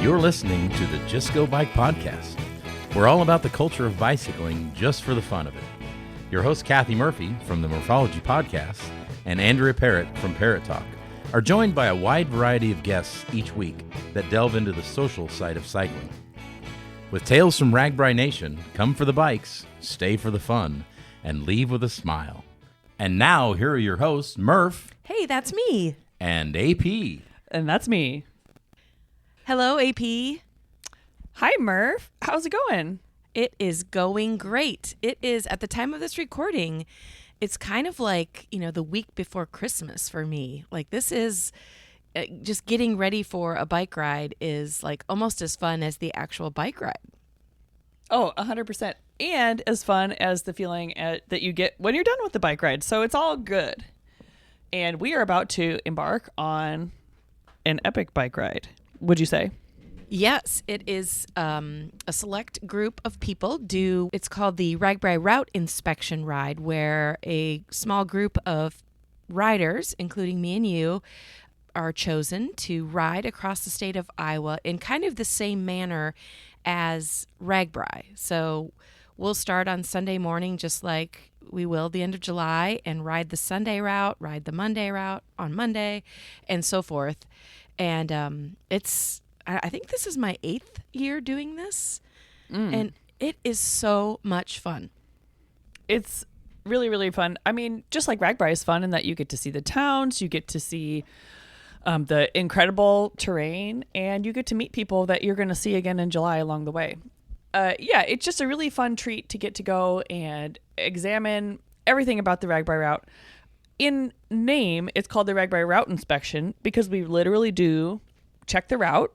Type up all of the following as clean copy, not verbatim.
You're listening to the Just Go Bike podcast. We're all about the culture of bicycling just for the fun of it. Your host, Kathy Murphy from the Morphology podcast and Andrea Parrott from Parrott Talk are joined by a wide variety of guests each week that delve into the social side of cycling. With tales from RAGBRAI Nation, come for the bikes, stay for the fun, and leave with a smile. And now, here are your hosts, Murph. Hey, that's me. And AP. And that's me. Hello, AP. Hi, Murph. How's it going? It is going great. It is, at the time of this recording, it's kind of like, the week before Christmas for me. Like, this is just getting ready for a bike ride is like almost as fun as the actual bike ride. Oh, 100%. And as fun as the feeling that you get when you're done with the bike ride. So it's all good. And we are about to embark on an epic bike ride, would you say? Yes, it is a select group of people it's called the RAGBRAI Route Inspection Ride, where a small group of riders, including me and you, are chosen to ride across the state of Iowa in kind of the same manner as RAGBRAI. So we'll start on Sunday morning just like we will the end of July and ride the Sunday route, ride the Monday route on Monday, and so forth. And I think this is my 8th year doing this, and it is so much fun. It's really, really fun. I mean, just like RAGBRAI is fun in that you get to see the towns, you get to see the incredible terrain, and you get to meet people that you're going to see again in July along the way. It's just a really fun treat to get to go and examine everything about the RAGBRAI route. In name, it's called the RAGBRAI Route Inspection because we literally do check the route,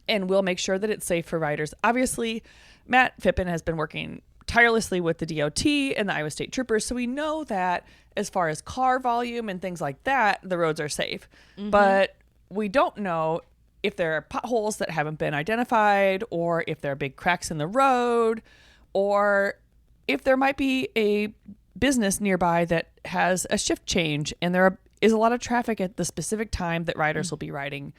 and we'll make sure that it's safe for riders. Obviously, Matt Phippen has been working tirelessly with the DOT and the Iowa State Troopers, so we know that as far as car volume and things like that, the roads are safe. But we don't know if there are potholes that haven't been identified, or if there are big cracks in the road, or if there might be a business nearby that has a shift change and there is a lot of traffic at the specific time that riders will be riding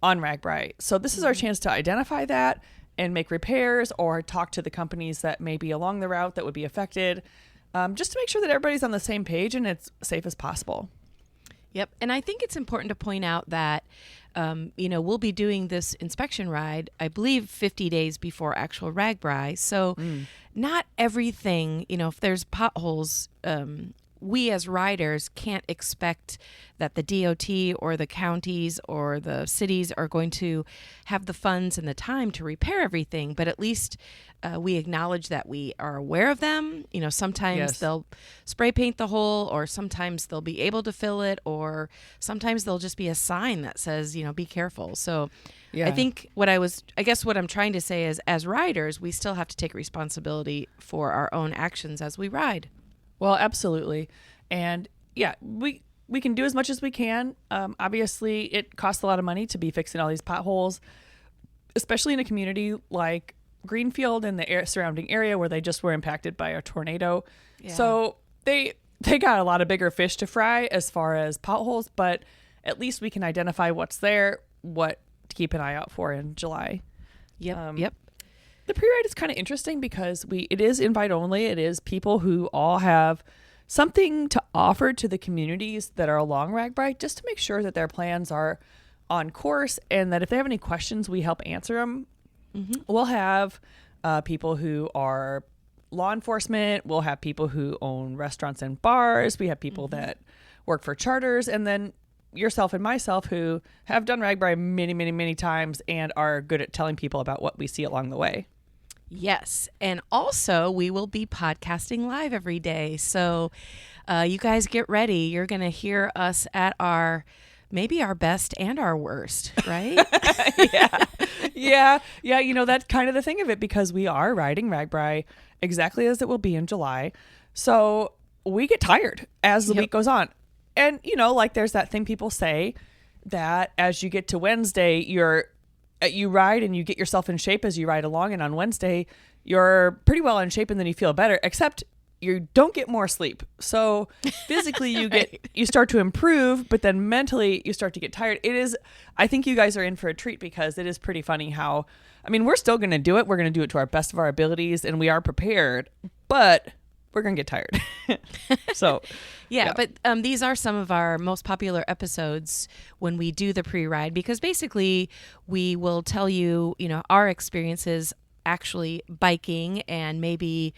on RAGBRAI. So this is our chance to identify that and make repairs or talk to the companies that may be along the route that would be affected, just to make sure that everybody's on the same page and it's safe as possible. Yep. And I think it's important to point out that, we'll be doing this inspection ride, I believe, 50 days before actual RAGBRAI. So not everything, if there's potholes, we as riders can't expect that the DOT or the counties or the cities are going to have the funds and the time to repair everything, but at least we acknowledge that we are aware of them. Sometimes they'll spray paint the hole, or sometimes they'll be able to fill it, or sometimes there'll just be a sign that says, be careful. So I think what I'm trying to say is, as riders, we still have to take responsibility for our own actions as we ride. Well, absolutely. And we can do as much as we can. Obviously, it costs a lot of money to be fixing all these potholes, especially in a community like Greenfield and the surrounding area where they just were impacted by a tornado. Yeah. So they got a lot of bigger fish to fry as far as potholes, but at least we can identify what's there, what to keep an eye out for in July. Yep. The pre-ride is kind of interesting because it is invite only. It is people who all have something to offer to the communities that are along RAGBRAI, just to make sure that their plans are on course, and that if they have any questions, we help answer them. We'll have people who are law enforcement. We'll have people who own restaurants and bars. We have people that work for charters, and then yourself and myself who have done RAGBRAI many, many, many times and are good at telling people about what we see along the way. Yes. And also, we will be podcasting live every day. So you guys get ready. You're going to hear us at maybe our best and our worst, right? Yeah. That's kind of the thing of it, because we are riding RAGBRAI exactly as it will be in July. So we get tired as the week goes on. And, there's that thing people say that as you get to Wednesday, you ride and you get yourself in shape as you ride along. And on Wednesday, you're pretty well in shape and then you feel better, except you don't get more sleep. So physically you start to improve, but then mentally you start to get tired. I think you guys are in for a treat because it is pretty funny how, I mean, we're still going to do it. We're going to do it to our best of our abilities and we are prepared, but we're going to get tired. So yeah, but these are some of our most popular episodes when we do the pre-ride, because basically we will tell you, our experiences actually biking and maybe,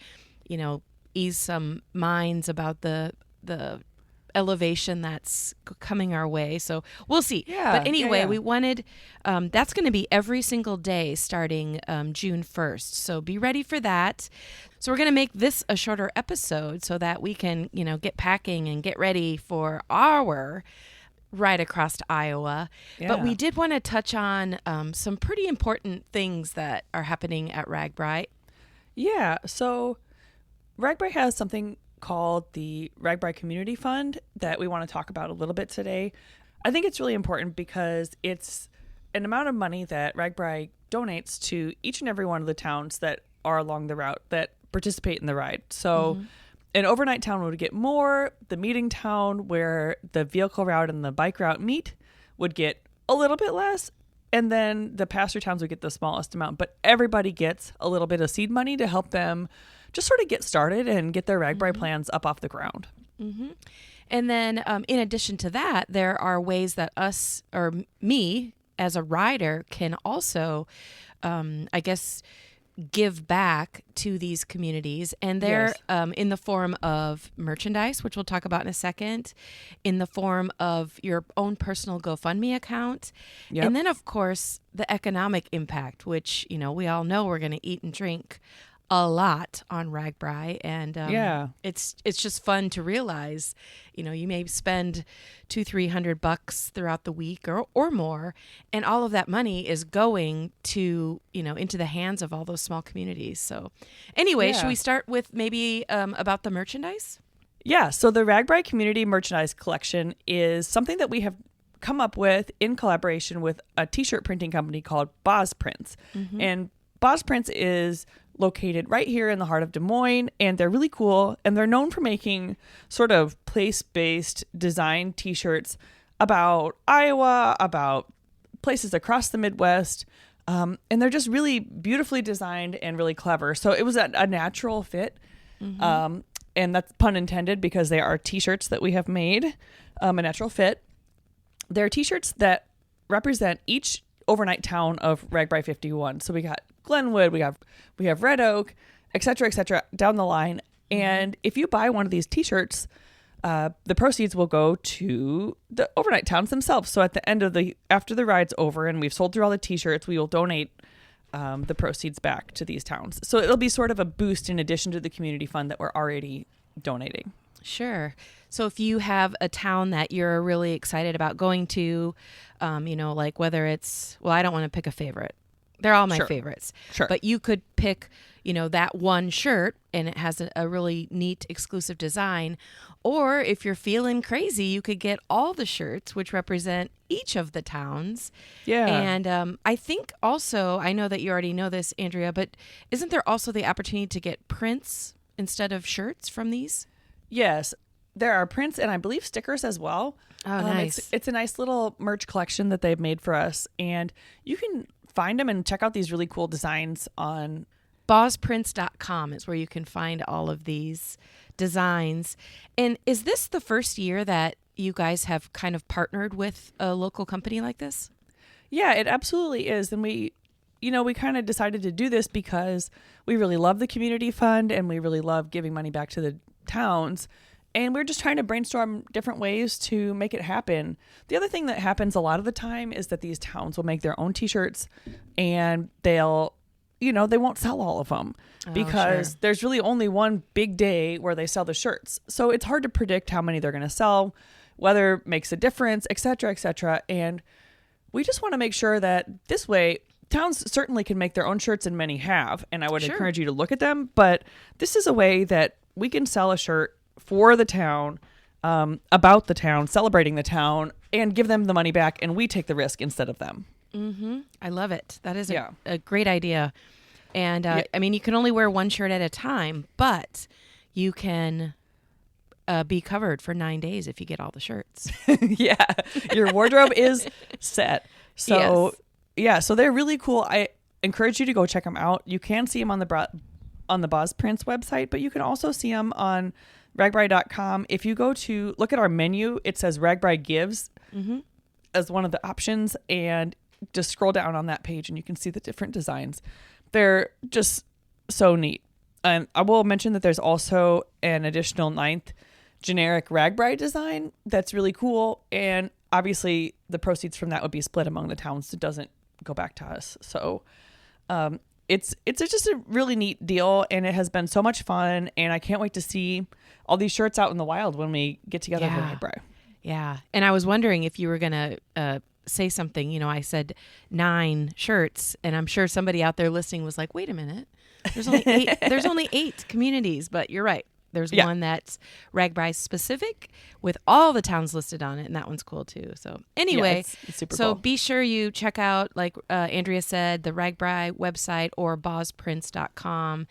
ease some minds about the elevation that's coming our way. So we'll see. Yeah, but anyway, yeah. we wanted, that's going to be every single day starting June 1st. So be ready for that. So we're going to make this a shorter episode so that we can, get packing and get ready for our ride across Iowa. Yeah. But we did want to touch on some pretty important things that are happening at RAGBRAI. Yeah. So RAGBRAI has something called the RAGBRAI Community Fund that we want to talk about a little bit today. I think it's really important because it's an amount of money that RAGBRAI donates to each and every one of the towns that are along the route that participate in the ride. So an overnight town would get more. The meeting town where the vehicle route and the bike route meet would get a little bit less. And then the pasture towns would get the smallest amount. But everybody gets a little bit of seed money to help them just sort of get started and get their RAGBRAI plans up off the ground. Mm-hmm. And then in addition to that, there are ways that us or me as a rider can also, give back to these communities. And they're in the form of merchandise, which we'll talk about in a second, in the form of your own personal GoFundMe account. Yep. And then, of course, the economic impact, which, we all know we're going to eat and drink a lot on RAGBRAI, and it's just fun to realize, you may spend $200-300 throughout the week or more, and all of that money is going to into the hands of all those small communities. So, anyway, should we start with maybe about the merchandise? Yeah. So the RAGBRAI Community Merchandise Collection is something that we have come up with in collaboration with a T-shirt printing company called Boz Prints, and Boz Prints is located right here in the heart of Des Moines, and they're really cool, and they're known for making sort of place-based design t-shirts about Iowa, about places across the Midwest, and they're just really beautifully designed and really clever. So it was a natural fit, and that's pun intended because they are t-shirts that we have made, a natural fit. They're t-shirts that represent each overnight town of RAGBRAI 51. So we got Glenwood, we have Red Oak, et cetera, down the line. And if you buy one of these t-shirts, the proceeds will go to the overnight towns themselves. So at the end of after the ride's over and we've sold through all the t-shirts, we will donate the proceeds back to these towns. So it'll be sort of a boost in addition to the community fund that we're already donating. Sure. So if you have a town that you're really excited about going to, like whether it's, I don't want to pick a favorite. They're all my favorites. Sure. But you could pick, that one shirt and it has a really neat exclusive design. Or if you're feeling crazy, you could get all the shirts, which represent each of the towns. Yeah. And I think also, I know that you already know this, Andrea, but isn't there also the opportunity to get prints instead of shirts from these? Yes. There are prints and I believe stickers as well. Oh, nice. It's a nice little merch collection that they've made for us. And you can find them and check out these really cool designs on BozPrints.com is where you can find all of these designs. And is this the first year that you guys have kind of partnered with a local company like this? Yeah, it absolutely is. And we kind of decided to do this because we really love the community fund and we really love giving money back to the towns. And we're just trying to brainstorm different ways to make it happen. The other thing that happens a lot of the time is that these towns will make their own t-shirts and they won't sell all of them because there's really only one big day where they sell the shirts. So it's hard to predict how many they're going to sell, weather makes a difference, et cetera, et cetera. And we just want to make sure that this way, towns certainly can make their own shirts and many have, and I would encourage you to look at them. But this is a way that we can sell a shirt for the town, about the town, celebrating the town, and give them the money back, and we take the risk instead of them. Mm-hmm. I love it. That is a great idea. And I mean, you can only wear one shirt at a time, but you can be covered for 9 days if you get all the shirts. Yeah, your wardrobe is set. So Yes. yeah, so they're really cool. I encourage you to go check them out. You can see them on the Boz Prince website, but you can also see them on RAGBRAI.com. If you go to look at our menu, it says RAGBRAI Gives as one of the options, and just scroll down on that page and you can see the different designs. They're just so neat. And I will mention that there's also an additional 9th generic RAGBRAI design that's really cool, and obviously the proceeds from that would be split among the towns. It doesn't go back to us. So it's just a really neat deal, and it has been so much fun, and I can't wait to see all these shirts out in the wild when we get together for RAGBRAI. Yeah. And I was wondering if you were going to say something. You know, I said 9 shirts, and I'm sure somebody out there listening was like, wait a minute. There's only 8. There's only 8 communities, but you're right. There's one that's RAGBRAI specific with all the towns listed on it, and that one's cool too. So anyway, it's super so cool. be sure you check out, like Andrea said, the RAGBRAI website or bozprince.com,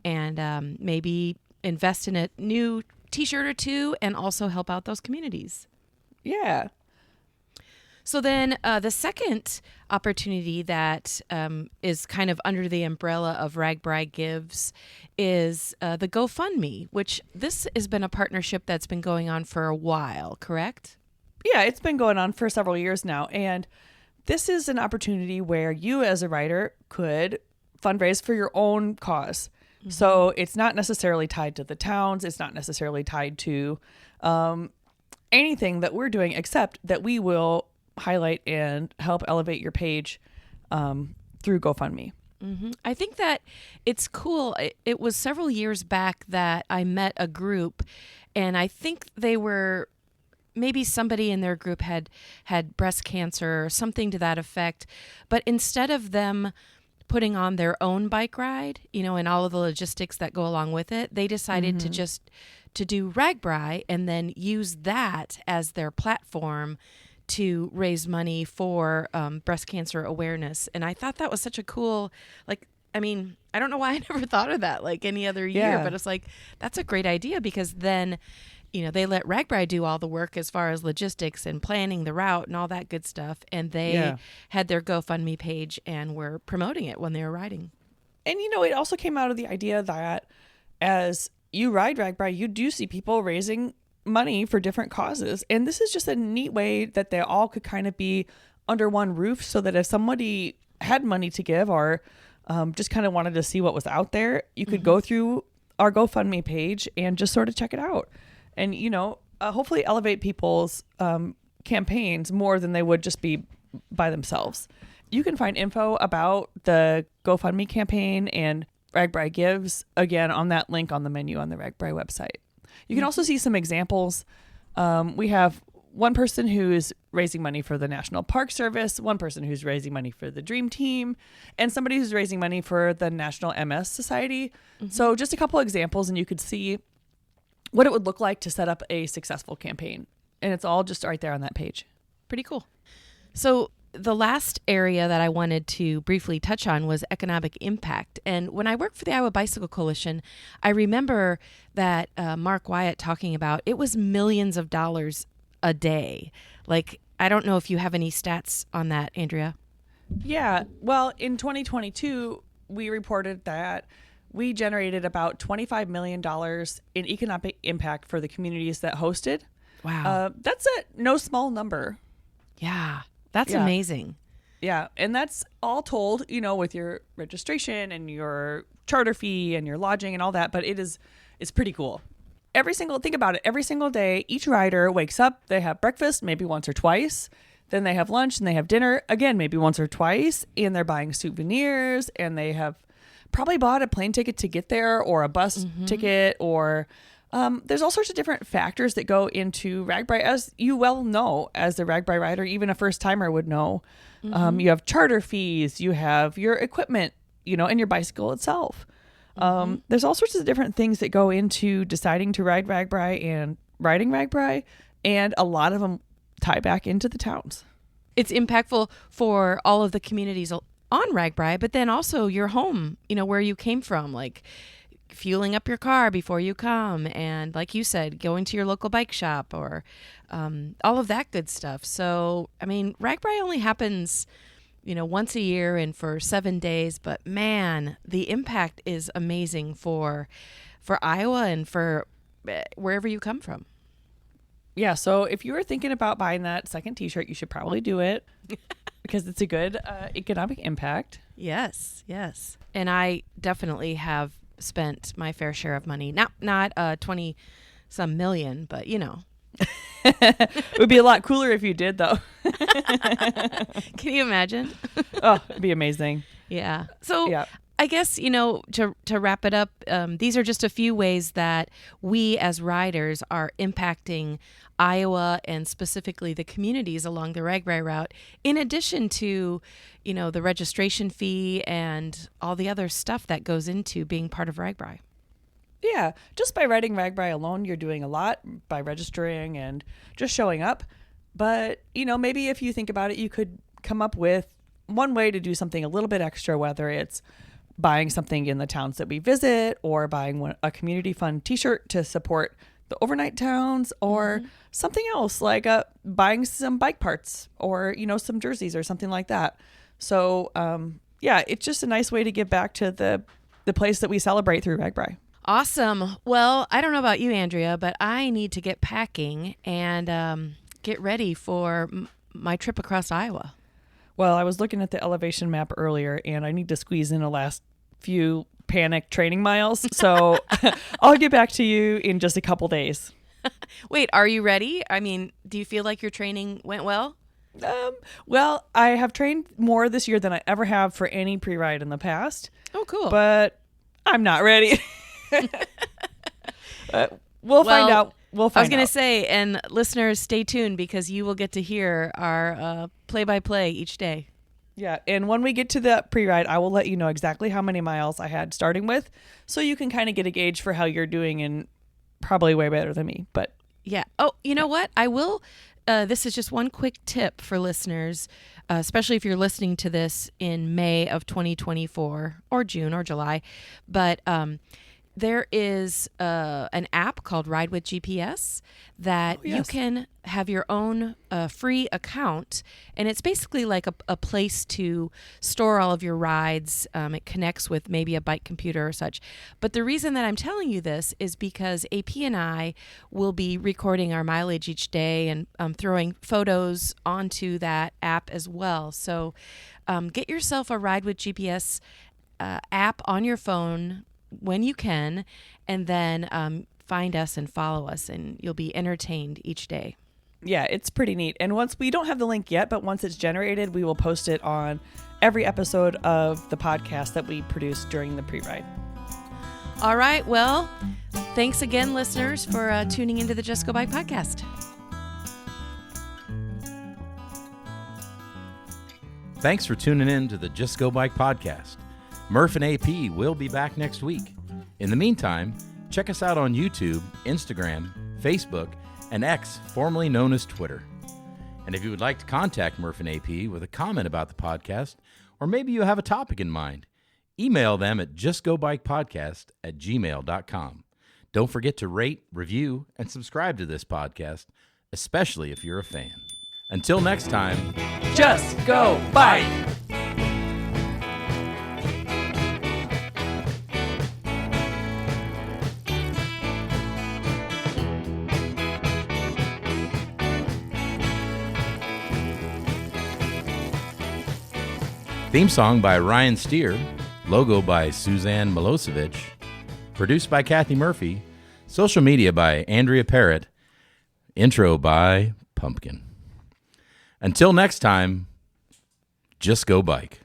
and maybe invest in a new T-shirt or 2, and also help out those communities. Yeah. So then the second opportunity that is kind of under the umbrella of RAGBRAI Gives is the GoFundMe, which this has been a partnership that's been going on for a while, correct? Yeah, it's been going on for several years now. And this is an opportunity where you as a writer could fundraise for your own cause. Mm-hmm. So it's not necessarily tied to the towns. It's not necessarily tied to anything that we're doing, except that we will highlight and help elevate your page through GoFundMe. Mm-hmm. I think that it's cool. It was several years back that I met a group, and I think they were, maybe somebody in their group had breast cancer or something to that effect. But instead of them putting on their own bike ride, you know, and all of the logistics that go along with it, they decided to do RAGBRAI and then use that as their platform to raise money for breast cancer awareness. And I thought that was such a cool, like, I mean, I don't know why I never thought of that like any other year, but it's like, that's a great idea, because then, you know, they let RAGBRAI do all the work as far as logistics and planning the route and all that good stuff. And they had their GoFundMe page and were promoting it when they were riding. And, you know, it also came out of the idea that as you ride RAGBRAI, you do see people raising money for different causes. And this is just a neat way that they all could kind of be under one roof, so that if somebody had money to give or just kind of wanted to see what was out there, you could go through our GoFundMe page and just sort of check it out. And, you know, hopefully elevate people's campaigns more than they would just be by themselves. You can find info about the GoFundMe campaign and RAGBRAI Gives, again, on that link on the menu on the RAGBRAI website. You can also see some examples. We have one person who is raising money for the National Park Service, one person who's raising money for the Dream Team, and somebody who's raising money for the National MS Society. So just a couple examples, and you could see what it would look like to set up a successful campaign. And it's all just right there on that page. Pretty cool. So the last area that I wanted to briefly touch on was economic impact. And when I worked for the Iowa Bicycle Coalition, I remember that Mark Wyatt talking about it was millions of dollars a day. Like, I don't know if you have any stats on that, Andrea. Yeah. Well, in 2022, we reported that we generated about $25 million in economic impact for the communities that hosted. Wow. That's no small number. Yeah. That's amazing. Yeah. And that's all told, you know, with your registration and your charter fee and your lodging and all that. But it's pretty cool. Think about it. Every single day, each rider wakes up, they have breakfast, maybe once or twice. Then they have lunch and they have dinner, again, maybe once or twice. And they're buying souvenirs, and they have probably bought a plane ticket to get there, or a bus ticket, or there's all sorts of different factors that go into RAGBRAI, as you well know, as a RAGBRAI rider, even a first timer would know. You have charter fees, you have your equipment, you know, and your bicycle itself. There's all sorts of different things that go into deciding to ride RAGBRAI and riding RAGBRAI, and a lot of them tie back into the towns. It's impactful for all of the communities on RAGBRAI, but then also your home, you know, where you came from. Like, fueling up your car before you come, and like you said, going to your local bike shop, or all of that good stuff. So, I mean, RAGBRAI only happens, once a year and for 7 days, but man, the impact is amazing for Iowa and for wherever you come from. Yeah, so if you were thinking about buying that second t-shirt, you should probably do it because it's a good economic impact. Yes. And I definitely have spent my fair share of money. Not 20 some million, but It would be a lot cooler if you did, though. Can you imagine? Oh, it'd be amazing. Yeah. So Yeah. I guess, to wrap it up, these are just a few ways that we as riders are impacting Iowa and specifically the communities along the RAGBRAI route, in addition to, the registration fee and all the other stuff that goes into being part of RAGBRAI. Yeah, just by riding RAGBRAI alone, you're doing a lot by registering and just showing up. But, maybe if you think about it, you could come up with one way to do something a little bit extra, whether it's buying something in the towns that we visit, or buying a community fund t-shirt to support the overnight towns, or something else like buying some bike parts, or, some jerseys or something like that. So, it's just a nice way to give back to the place that we celebrate through RAGBRAI. Awesome. Well, I don't know about you, Andrea, but I need to get packing and get ready for my trip across Iowa. Well, I was looking at the elevation map earlier, and I need to squeeze in the last few panic training miles. So I'll get back to you in just a couple days. Wait, are you ready? I mean, do you feel like your training went well? Well, I have trained more this year than I ever have for any pre-ride in the past. Oh, cool. But I'm not ready. We'll find out. I was going to say, and listeners, stay tuned because you will get to hear our play-by-play each day. Yeah, and when we get to the pre-ride, I will let you know exactly how many miles I had starting with, so you can kind of get a gauge for how you're doing, and probably way better than me. But yeah. Oh, you know what? I will. This is just one quick tip for listeners, especially if you're listening to this in May of 2024 or June or July. But there is an app called Ride with GPS that you can have your own free account, and it's basically like a place to store all of your rides. It connects with maybe a bike computer or such. But the reason that I'm telling you this is because AP and I will be recording our mileage each day and throwing photos onto that app as well. So get yourself a Ride with GPS app on your phone when you can, and then find us and follow us, and you'll be entertained each day. Yeah, it's pretty neat. And once we don't have the link yet, but once it's generated, we will post it on every episode of the podcast that we produce during the pre-ride. All right. Well, thanks again, listeners, for tuning into the Just Go Bike podcast. Thanks for tuning in to the Just Go Bike podcast. Murph and AP will be back next week. In the meantime, check us out on YouTube, Instagram, Facebook, and X, formerly known as Twitter. And if you would like to contact Murph and AP with a comment about the podcast, or maybe you have a topic in mind, email them at justgobikepodcast@gmail.com. Don't forget to rate, review, and subscribe to this podcast, especially if you're a fan. Until next time, Just go bike! Theme song by Ryan Steer, logo by Suzanne Milosevic, produced by Kathy Murphy, social media by Andrea Parrott, intro by Pumpkin. Until next time, just go bike.